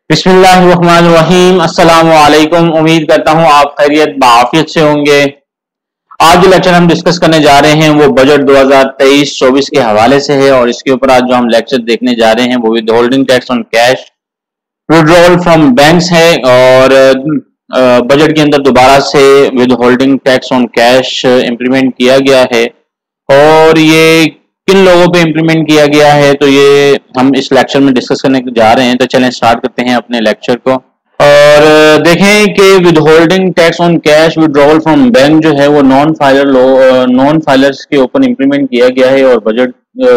बिस्मिल्लाहिर्रहमानिर्रहीम। अस्सलाम वालेकुम। उम्मीद करता हूँ आप खैरियत बाफियत से होंगे। आज जो लेक्चर हम डिस्कस करने जा रहे हैं वो बजट 2023-24 के हवाले से है और इसके ऊपर आज जो हम लेक्चर देखने जा रहे हैं वो with holding tax on cash withdrawal from banks है। और बजट के अंदर दोबारा से with holding tax on cash implement किया गया है और ये किन लोगों पे इम्प्लीमेंट किया गया है तो ये हम इस लेक्चर में डिस्कस करने जा रहे हैं। तो चलें स्टार्ट करते हैं अपने लेक्चर को और देखें कि with holding tax on cash withdrawal from bank जो है वो नॉन फाइलर्स के ऊपर इम्प्लीमेंट किया गया है और बजट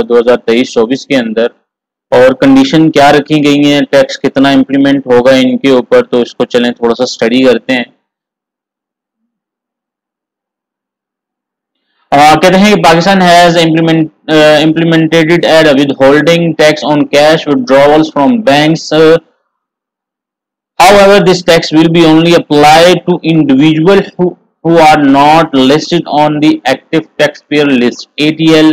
2023-24 के अंदर और कंडीशन क्या रखी गई है, टैक्स कितना इम्प्लीमेंट होगा इनके ऊपर, तो इसको चलें थोड़ा सा स्टडी करते हैं। कहते हैं कि Pakistan has implemented at withholding tax on cash withdrawals from banks. However, this tax will be only applied to individuals who are not listed on the active taxpayer list ATL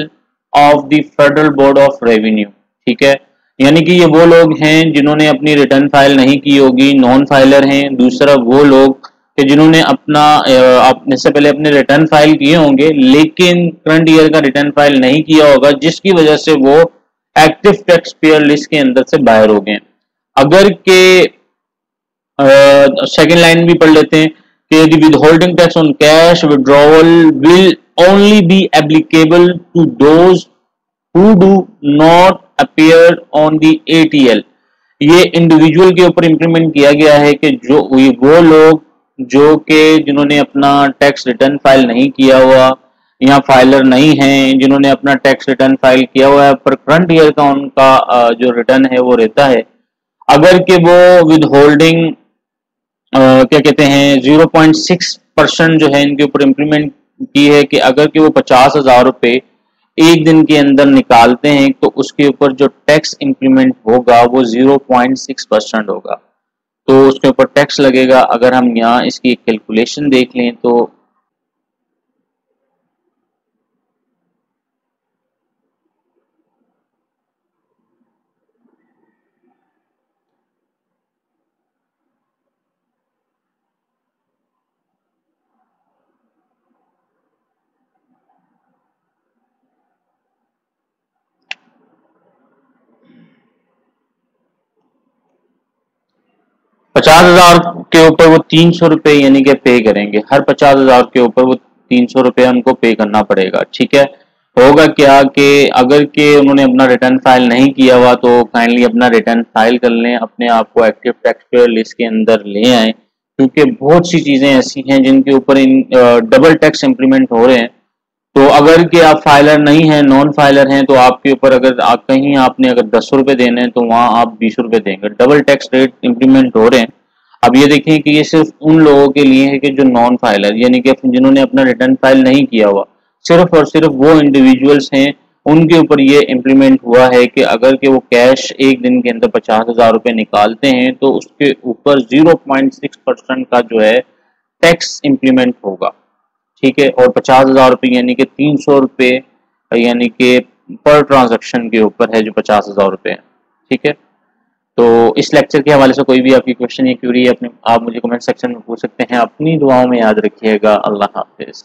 of the Federal Board of Revenue. ठीक है, यानी कि ये वो लोग हैं जिन्होंने अपनी रिटर्न फाइल नहीं की होगी, नॉन फाइलर हैं। दूसरा वो लोग कि जिन्होंने अपने से पहले अपने रिटर्न फाइल किए होंगे लेकिन करंट ईयर का रिटर्न फाइल नहीं किया होगा, जिसकी वजह से वो एक्टिव टैक्स पेयर लिस्ट के अंदर से बाहर हो गए। अगर के सेकेंड लाइन भी पढ़ लेते हैं कि the withholding tax on cash withdrawal will only be applicable to those who do not appear on the ATL। ये इंडिविजुअल के ऊपर इंप्लीमेंट किया गया है कि जो वो लोग जो कि जिन्होंने अपना टैक्स रिटर्न फाइल नहीं किया हुआ या फाइलर नहीं हैं, जिन्होंने अपना टैक्स रिटर्न फाइल किया हुआ है पर करंट ईयर का उनका जो रिटर्न है वो रहता है, अगर कि वो विद होल्डिंग क्या कहते हैं 0.6% जो है इनके ऊपर इम्प्लीमेंट की है कि अगर कि वो 50,000 रुपए एक दिन के अंदर निकालते हैं तो उसके ऊपर जो टैक्स इंप्लीमेंट होगा वो 0.6% होगा, तो उसके ऊपर टैक्स लगेगा। अगर हम यहाँ इसकी एक कैलकुलेशन देख लें तो ₹50,000 के ऊपर वो 300 रुपए यानी कि पे करेंगे। हर 50,000 के ऊपर वो 300 रुपए हमको पे करना पड़ेगा। ठीक है, होगा क्या कि अगर के उन्होंने अपना रिटर्न फाइल नहीं किया हुआ तो काइंडली अपना रिटर्न फाइल कर लें, अपने आप को एक्टिव टैक्स पेयर लिस्ट के अंदर ले आए, क्योंकि बहुत सी चीजें ऐसी हैं जिनके ऊपर इन डबल टैक्स इंप्लीमेंट हो रहे हैं। तो अगर कि आप फाइलर नहीं हैं, नॉन फाइलर हैं, तो आपके ऊपर अगर कहीं आपने अगर 10 रुपए देने हैं तो वहां आप 20 रुपए देंगे। डबल टैक्स रेट इंप्लीमेंट हो रहे हैं। अब ये देखें कि ये सिर्फ उन लोगों के लिए है कि जो नॉन फाइलर यानी कि जिन्होंने अपना रिटर्न फाइल नहीं किया हुआ, सिर्फ और सिर्फ वो इंडिविजुअल्स हैं उनके ऊपर ये इम्प्लीमेंट हुआ है कि अगर के वो कैश एक दिन के अंदर 50,000 रुपए निकालते हैं तो उसके ऊपर 0.6% का जो है टैक्स इम्प्लीमेंट होगा। ठीक है, और 50,000 रुपये यानी कि 300 रुपये यानी कि पर ट्रांजैक्शन के ऊपर है जो 50,000 रुपये है। ठीक है, तो इस लेक्चर के हवाले से कोई भी आपकी क्वेश्चन या क्यूरी है अपने आप मुझे कमेंट सेक्शन में पूछ सकते हैं। अपनी दुआओं में याद रखिएगा। अल्लाह हाफिज।